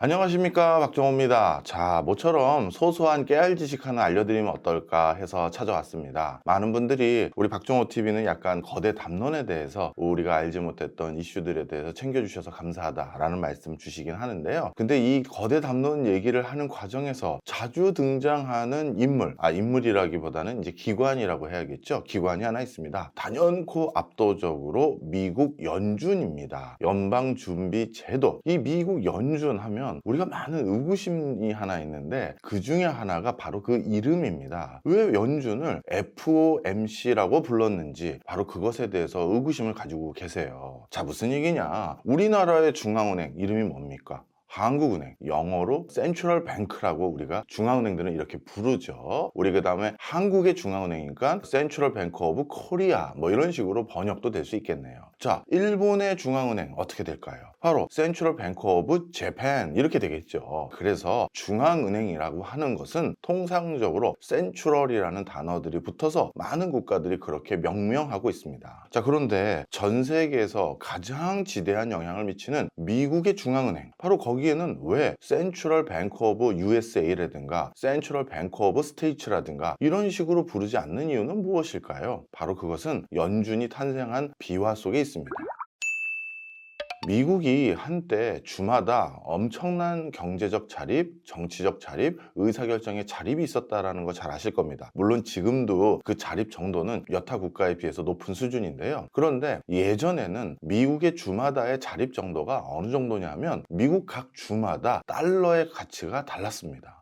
안녕하십니까, 박정호입니다. 자, 모처럼 소소한 깨알 지식 하나 알려드리면 어떨까 해서 찾아왔습니다. 많은 분들이 우리 박정호 TV는 약간 거대 담론에 대해서 우리가 알지 못했던 이슈들에 대해서 챙겨주셔서 감사하다라는 말씀 주시긴 하는데요. 근데 이 거대 담론 얘기를 하는 과정에서 자주 등장하는 인물이라기보다는 이제 기관이라고 해야겠죠. 기관이 하나 있습니다. 단연코 압도적으로 미국 연준입니다. 연방준비제도. 이 미국 연준 하면 우리가 많은 의구심이 하나 있는데 그 중에 하나가 바로 그 이름입니다. 왜 연준을 FOMC라고 불렀는지 바로 그것에 대해서 의구심을 가지고 계세요. 자, 무슨 얘기냐? 우리나라의 중앙은행 이름이 뭡니까? 한국은행, 영어로 센트럴 뱅크라고 우리가 중앙은행들은 이렇게 부르죠. 우리 그 다음에 한국의 중앙은행이니까 센트럴 뱅크 오브 코리아 뭐 이런 식으로 번역도 될 수 있겠네요. 자, 일본의 중앙은행 어떻게 될까요? 바로 센트럴 뱅크 오브 재팬 이렇게 되겠죠. 그래서 중앙은행이라고 하는 것은 통상적으로 센트럴이라는 단어들이 붙어서 많은 국가들이 그렇게 명명하고 있습니다. 자, 그런데 전 세계에서 가장 지대한 영향을 미치는 미국의 중앙은행, 바로 거기에는 왜 센트럴 뱅크 오브 USA라든가 센트럴 뱅크 오브 스테이츠라든가 이런 식으로 부르지 않는 이유는 무엇일까요? 바로 그것은 연준이 탄생한 비화 속에 있습니다. 미국이 한때 주마다 엄청난 경제적 자립, 정치적 자립, 의사결정의 자립이 있었다는 거 잘 아실 겁니다. 물론 지금도 그 자립 정도는 여타 국가에 비해서 높은 수준인데요. 그런데 예전에는 미국의 주마다의 자립 정도가 어느 정도냐면 미국 각 주마다 달러의 가치가 달랐습니다.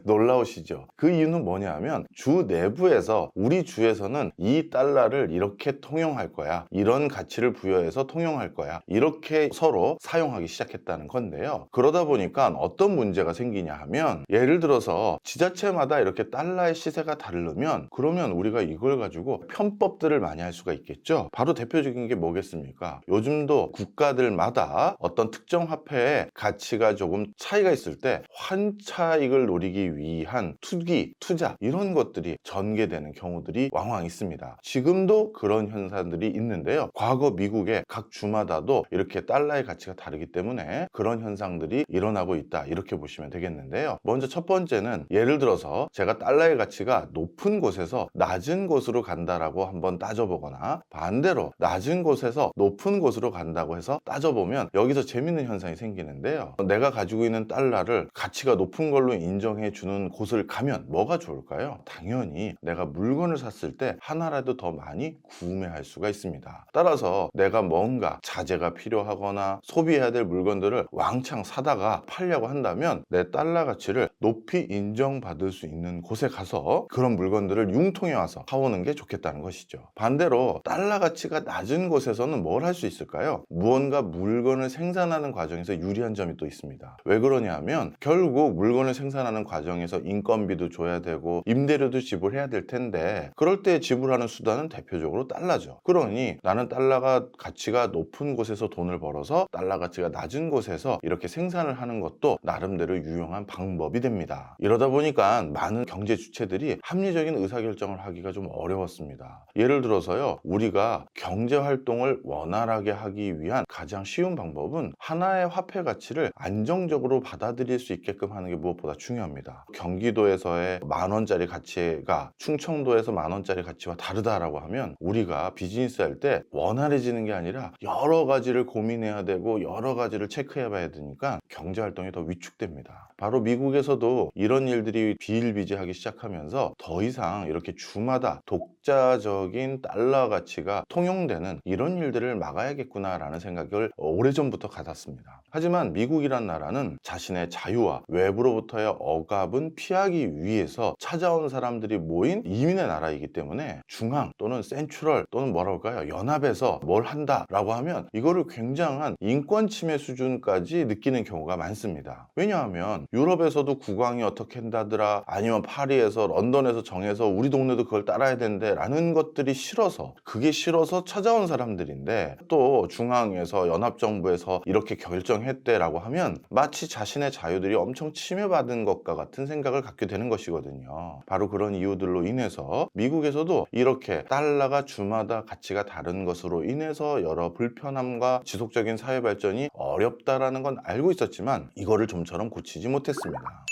놀라우시죠? 그 이유는 뭐냐면 주 내부에서 우리 주에서는 이 달러를 이렇게 통용할 거야, 이런 가치를 부여해서 통용할 거야, 이렇게 서로 사용하기 시작했다는 건데요. 그러다 보니까 어떤 문제가 생기냐 하면, 예를 들어서 지자체마다 이렇게 달러의 시세가 다르면 그러면 우리가 이걸 가지고 편법들을 많이 할 수가 있겠죠. 바로 대표적인 게 뭐겠습니까? 요즘도 국가들마다 어떤 특정 화폐의 가치가 조금 차이가 있을 때 환차익을 노리기 위한 투기, 투자 이런 것들이 전개되는 경우들이 왕왕 있습니다. 지금도 그런 현상들이 있는데요. 과거 미국의 각 주마다도 이렇게 달러의 가치가 다르기 때문에 그런 현상들이 일어나고 있다, 이렇게 보시면 되겠는데요. 먼저 첫 번째는, 예를 들어서 제가 달러의 가치가 높은 곳에서 낮은 곳으로 간다라고 한번 따져보거나, 반대로 낮은 곳에서 높은 곳으로 간다고 해서 따져보면 여기서 재밌는 현상이 생기는데요. 내가 가지고 있는 달러를 가치가 높은 걸로 인정해 주는 곳을 가면 뭐가 좋을까요? 당연히 내가 물건을 샀을 때 하나라도 더 많이 구매할 수가 있습니다. 따라서 내가 뭔가 자재가 필요하거나 소비해야 될 물건들을 왕창 사다가 팔려고 한다면 내 달러 가치를 높이 인정받을 수 있는 곳에 가서 그런 물건들을 융통해 와서 사오는 게 좋겠다는 것이죠. 반대로 달러 가치가 낮은 곳에서는 뭘 할 수 있을까요? 무언가 물건을 생산하는 과정에서 유리한 점이 또 있습니다. 왜 그러냐 하면 결국 물건을 생산하는 과정에서 인건비도 줘야 되고 임대료도 지불해야 될 텐데, 그럴 때 지불하는 수단은 대표적으로 달러죠. 그러니 나는 달러가 가치가 높은 곳에서 돈을 벌어서 달러 가치가 낮은 곳에서 이렇게 생산을 하는 것도 나름대로 유용한 방법이 됩니다. 이러다 보니까 많은 경제 주체들이 합리적인 의사결정을 하기가 좀 어려웠습니다. 예를 들어서요, 우리가 경제 활동을 원활하게 하기 위한 가장 쉬운 방법은 하나의 화폐 가치를 안정적으로 받아들일 수 있게끔 하는 게 무엇보다 중요합니다. 경기도에서의 10,000원짜리 가치가 충청도에서 10,000원짜리 가치와 다르다라고 하면 우리가 비즈니스 할 때 원활해지는 게 아니라 여러 가지를 고민해야 되고 여러 가지를 체크해 봐야 되니까 경제 활동이 더 위축됩니다. 바로 미국에서도 이런 일들이 비일비재하기 시작하면서 더 이상 이렇게 주마다 독자적인 달러 가치가 통용되는 이런 일들을 막아야겠구나라는 생각을 오래전부터 가졌습니다. 하지만 미국이란 나라는 자신의 자유와 외부로부터의 억압은 피하기 위해서 찾아온 사람들이 모인 이민의 나라이기 때문에 중앙 또는 센트럴 또는 뭐라고 할까요? 연합에서 뭘 한다라고 하면 이거를 굉장한 인권 침해 수준까지 느끼는 경우가 많습니다. 왜냐하면 유럽에서도 국왕이 어떻게 한다더라, 아니면 파리에서 런던에서 정해서 우리 동네도 그걸 따라야 된대 라는 것들이 싫어서, 그게 싫어서 찾아온 사람들인데 또 중앙에서 연합정부에서 이렇게 결정했대 라고 하면 마치 자신의 자유들이 엄청 침해받은 것과 같은 생각을 갖게 되는 것이거든요. 바로 그런 이유들로 인해서 미국에서도 이렇게 달러가 주마다 가치가 다른 것으로 인해서 여러 불편함과 지속적인 사회 발전이 어렵다라는 건 알고 있었지만 이거를 좀처럼 고치지 못했습니다.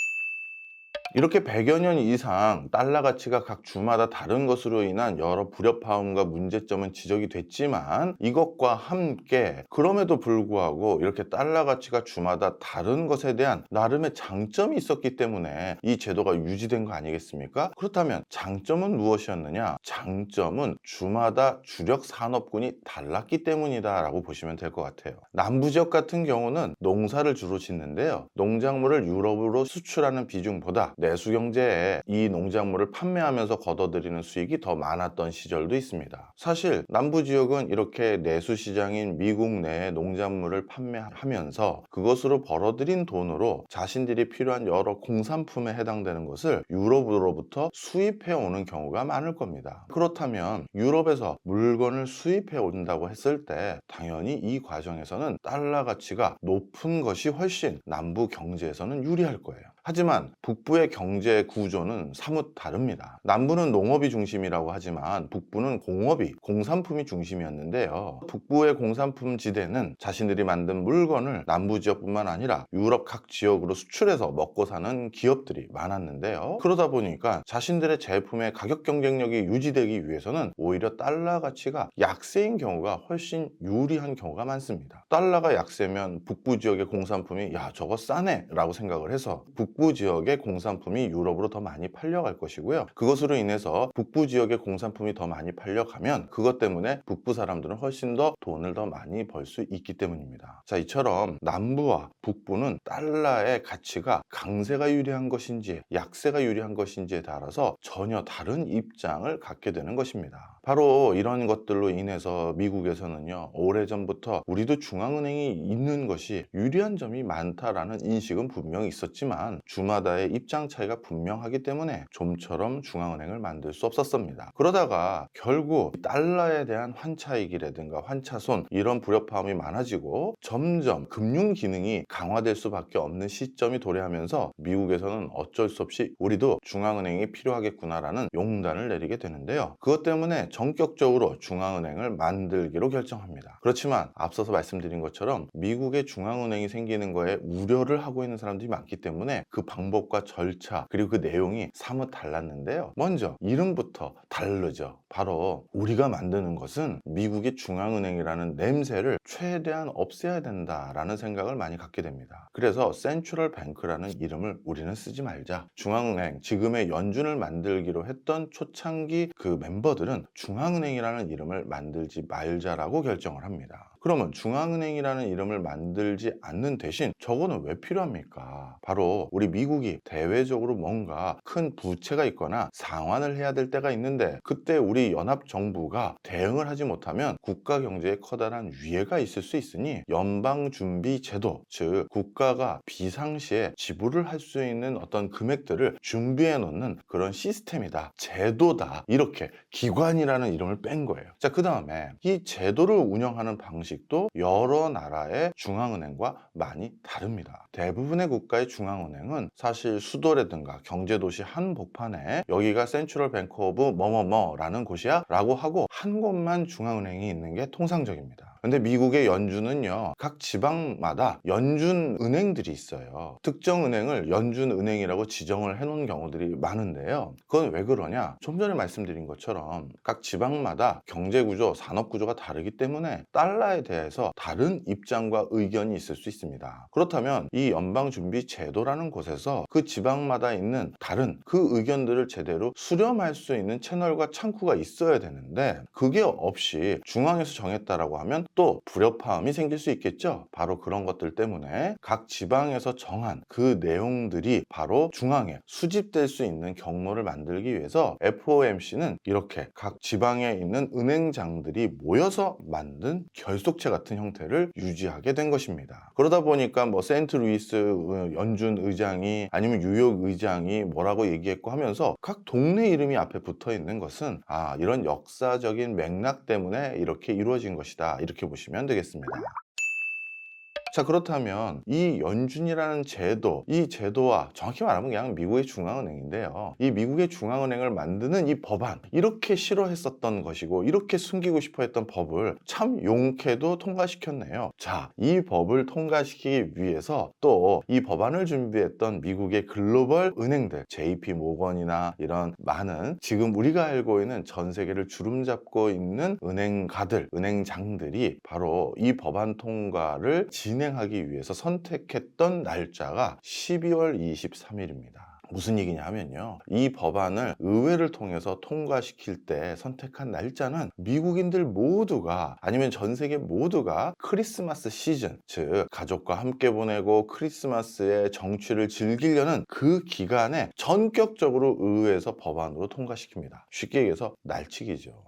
이렇게 100여 년 이상 달러 가치가 각 주마다 다른 것으로 인한 여러 불협화음과 문제점은 지적이 됐지만, 이것과 함께 그럼에도 불구하고 이렇게 달러 가치가 주마다 다른 것에 대한 나름의 장점이 있었기 때문에 이 제도가 유지된 거 아니겠습니까? 그렇다면 장점은 무엇이었느냐? 장점은 주마다 주력 산업군이 달랐기 때문이다 라고 보시면 될 것 같아요. 남부 지역 같은 경우는 농사를 주로 짓는데요, 농작물을 유럽으로 수출하는 비중보다 내수 경제에 이 농작물을 판매하면서 거둬들이는 수익이 더 많았던 시절도 있습니다. 사실 남부 지역은 이렇게 내수 시장인 미국 내에 농작물을 판매하면서 그것으로 벌어들인 돈으로 자신들이 필요한 여러 공산품에 해당되는 것을 유럽으로부터 수입해 오는 경우가 많을 겁니다. 그렇다면 유럽에서 물건을 수입해 온다고 했을 때 당연히 이 과정에서는 달러 가치가 높은 것이 훨씬 남부 경제에서는 유리할 거예요. 하지만 북부의 경제 구조는 사뭇 다릅니다. 남부는 농업이 중심이라고 하지만 북부는 공업이, 공산품이 중심이었는데요. 북부의 공산품 지대는 자신들이 만든 물건을 남부 지역뿐만 아니라 유럽 각 지역으로 수출해서 먹고 사는 기업들이 많았는데요. 그러다 보니까 자신들의 제품의 가격 경쟁력이 유지되기 위해서는 오히려 달러 가치가 약세인 경우가 훨씬 유리한 경우가 많습니다. 달러가 약세면 북부 지역의 공산품이 야, 저거 싸네 라고 생각을 해서 북부 지역의 공산품이 유럽으로 더 많이 팔려갈 것이고요. 그것으로 인해서 북부 지역의 공산품이 더 많이 팔려가면 그것 때문에 북부 사람들은 훨씬 더 돈을 더 많이 벌 수 있기 때문입니다. 자, 이처럼 남부와 북부는 달러의 가치가 강세가 유리한 것인지 약세가 유리한 것인지에 따라서 전혀 다른 입장을 갖게 되는 것입니다. 바로 이런 것들로 인해서 미국에서는요, 오래전부터 우리도 중앙은행이 있는 것이 유리한 점이 많다라는 인식은 분명히 있었지만 주마다의 입장 차이가 분명하기 때문에 좀처럼 중앙은행을 만들 수 없었습니다. 그러다가 결국 달러에 대한 환차익이라든가 환차손 이런 불협화음이 많아지고 점점 금융 기능이 강화될 수밖에 없는 시점이 도래하면서 미국에서는 어쩔 수 없이 우리도 중앙은행이 필요하겠구나라는 용단을 내리게 되는데요. 그것 때문에 전격적으로 중앙은행을 만들기로 결정합니다. 그렇지만 앞서서 말씀드린 것처럼 미국의 중앙은행이 생기는 거에 우려를 하고 있는 사람들이 많기 때문에 그 방법과 절차 그리고 그 내용이 사뭇 달랐는데요. 먼저 이름부터 다르죠. 바로 우리가 만드는 것은 미국의 중앙은행이라는 냄새를 최대한 없애야 된다라는 생각을 많이 갖게 됩니다. 그래서 센트럴 뱅크라는 이름을 우리는 쓰지 말자. 중앙은행, 지금의 연준을 만들기로 했던 초창기 그 멤버들은 중앙은행이라는 이름을 만들지 말자라고 결정을 합니다. 그러면 중앙은행이라는 이름을 만들지 않는 대신 저거는 왜 필요합니까? 바로 우리 미국이 대외적으로 뭔가 큰 부채가 있거나 상환을 해야 될 때가 있는데 그때 우리 연합정부가 대응을 하지 못하면 국가 경제에 커다란 위해가 있을 수 있으니 연방준비제도, 즉 국가가 비상시에 지불을 할 수 있는 어떤 금액들을 준비해 놓는 그런 시스템이다, 제도다, 이렇게 기관이라는 이름을 뺀 거예요. 자, 그 다음에 이 제도를 운영하는 방식도 여러 나라의 중앙은행과 많이 다릅니다. 대부분의 국가의 중앙은행은 사실 수도라든가 경제도시 한복판에 여기가 센트럴 뱅크 오브 뭐뭐뭐라는 곳이야 라고 하고 한 곳만 중앙은행이 있는 게 통상적입니다. 근데 미국의 연준은요, 각 지방마다 연준 은행들이 있어요. 특정 은행을 연준 은행이라고 지정을 해놓은 경우들이 많은데요. 그건 왜 그러냐? 좀 전에 말씀드린 것처럼 각 지방마다 경제구조, 산업구조가 다르기 때문에 달러에 대해서 다른 입장과 의견이 있을 수 있습니다. 그렇다면 이 연방준비제도라는 곳에서 그 지방마다 있는 다른 그 의견들을 제대로 수렴할 수 있는 채널과 창구가 있어야 되는데 그게 없이 중앙에서 정했다라고 하면 또 불협화음이 생길 수 있겠죠. 바로 그런 것들 때문에 각 지방에서 정한 그 내용들이 바로 중앙에 수집될 수 있는 경로를 만들기 위해서 FOMC는 이렇게 각 지방에 있는 은행장들이 모여서 만든 결속체 같은 형태를 유지하게 된 것입니다. 그러다 보니까 뭐 세인트루이스 연준 의장이 아니면 뉴욕 의장이 뭐라고 얘기했고 하면서 각 동네 이름이 앞에 붙어 있는 것은 이런 역사적인 맥락 때문에 이렇게 이루어진 것이다, 이렇게 보시면 되겠습니다. 자, 그렇다면 이 연준이라는 제도, 이 제도와 정확히 말하면 그냥 미국의 중앙은행인데요. 이 미국의 중앙은행을 만드는 이 법안, 이렇게 싫어했었던 것이고 이렇게 숨기고 싶어 했던 법을 참 용케도 통과시켰네요. 자, 이 법을 통과시키기 위해서 또 이 법안을 준비했던 미국의 글로벌 은행들, JP 모건이나 이런 많은 지금 우리가 알고 있는 전 세계를 주름잡고 있는 은행가들, 은행장들이 바로 이 법안 통과를 진행하기 위해서 선택했던 날짜가 12월 23일입니다. 무슨 얘기냐 하면요, 이 법안을 의회를 통해서 통과시킬 때 선택한 날짜는 미국인들 모두가, 아니면 전 세계 모두가 크리스마스 시즌, 즉 가족과 함께 보내고 크리스마스의 정취를 즐기려는 그 기간에 전격적으로 의회에서 법안으로 통과시킵니다. 쉽게 얘기해서 날치기죠.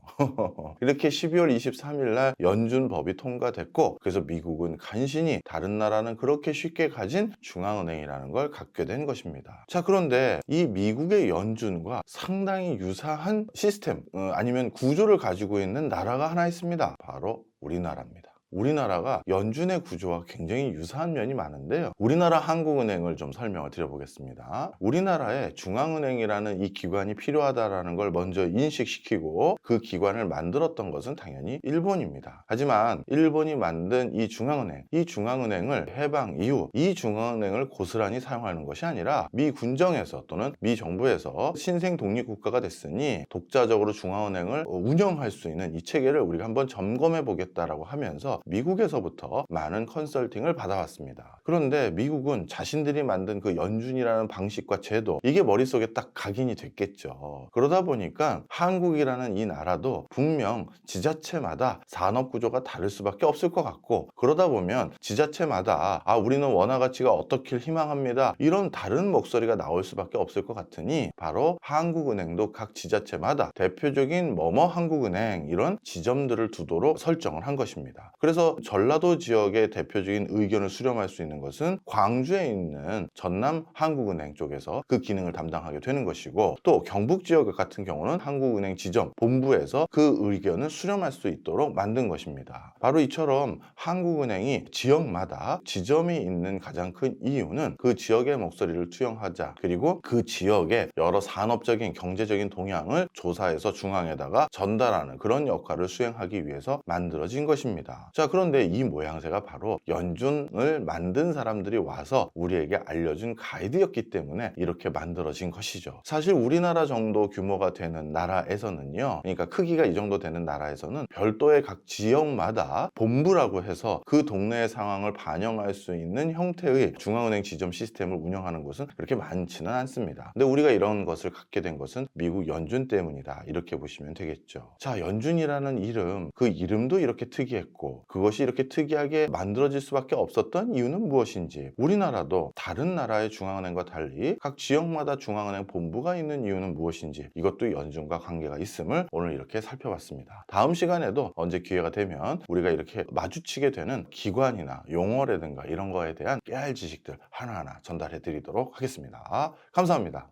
이렇게 12월 23일 날 연준법이 통과됐고, 그래서 미국은 간신히 다른 나라는 그렇게 쉽게 가진 중앙은행이라는 걸 갖게 된 것입니다. 자, 그런데 이 미국의 연준과 상당히 유사한 시스템, 아니면 구조를 가지고 있는 나라가 하나 있습니다. 바로 우리나라입니다. 우리나라가 연준의 구조와 굉장히 유사한 면이 많은데요. 우리나라 한국은행을 좀 설명을 드려보겠습니다. 우리나라에 중앙은행이라는 이 기관이 필요하다는 걸 먼저 인식시키고 그 기관을 만들었던 것은 당연히 일본입니다. 하지만 일본이 만든 이 중앙은행을 해방 이후 이 중앙은행을 고스란히 사용하는 것이 아니라 미 군정에서 또는 미 정부에서 신생 독립국가가 됐으니 독자적으로 중앙은행을 운영할 수 있는 이 체계를 우리가 한번 점검해 보겠다라고 하면서 미국에서부터 많은 컨설팅을 받아왔습니다. 그런데 미국은 자신들이 만든 그 연준이라는 방식과 제도, 이게 머릿속에 딱 각인이 됐겠죠. 그러다 보니까 한국이라는 이 나라도 분명 지자체마다 산업구조가 다를 수밖에 없을 것 같고, 그러다 보면 지자체마다 우리는 원화 가치가 어떻길 희망합니다, 이런 다른 목소리가 나올 수밖에 없을 것 같으니 바로 한국은행도 각 지자체마다 대표적인 뭐뭐 한국은행, 이런 지점들을 두도록 설정을 한 것입니다. 그래서 전라도 지역의 대표적인 의견을 수렴할 수 있는 것은 광주에 있는 전남 한국은행 쪽에서 그 기능을 담당하게 되는 것이고, 또 경북 지역 같은 경우는 한국은행 지점 본부에서 그 의견을 수렴할 수 있도록 만든 것입니다. 바로 이처럼 한국은행이 지역마다 지점이 있는 가장 큰 이유는 그 지역의 목소리를 투영하자, 그리고 그 지역의 여러 산업적인 경제적인 동향을 조사해서 중앙에다가 전달하는 그런 역할을 수행하기 위해서 만들어진 것입니다. 자, 그런데 이 모양새가 바로 연준을 만든 사람들이 와서 우리에게 알려준 가이드였기 때문에 이렇게 만들어진 것이죠. 사실 우리나라 정도 규모가 되는 나라에서는요, 그러니까 크기가 이 정도 되는 나라에서는 별도의 각 지역마다 본부라고 해서 그 동네의 상황을 반영할 수 있는 형태의 중앙은행 지점 시스템을 운영하는 곳은 그렇게 많지는 않습니다. 근데 우리가 이런 것을 갖게 된 것은 미국 연준 때문이다, 이렇게 보시면 되겠죠. 자, 연준이라는 이름, 그 이름도 이렇게 특이했고 그것이 이렇게 특이하게 만들어질 수밖에 없었던 이유는 무엇인지, 우리나라도 다른 나라의 중앙은행과 달리 각 지역마다 중앙은행 본부가 있는 이유는 무엇인지, 이것도 연준과 관계가 있음을 오늘 이렇게 살펴봤습니다. 다음 시간에도 언제 기회가 되면 우리가 이렇게 마주치게 되는 기관이나 용어라든가 이런 거에 대한 깨알 지식들 하나하나 전달해 드리도록 하겠습니다. 감사합니다.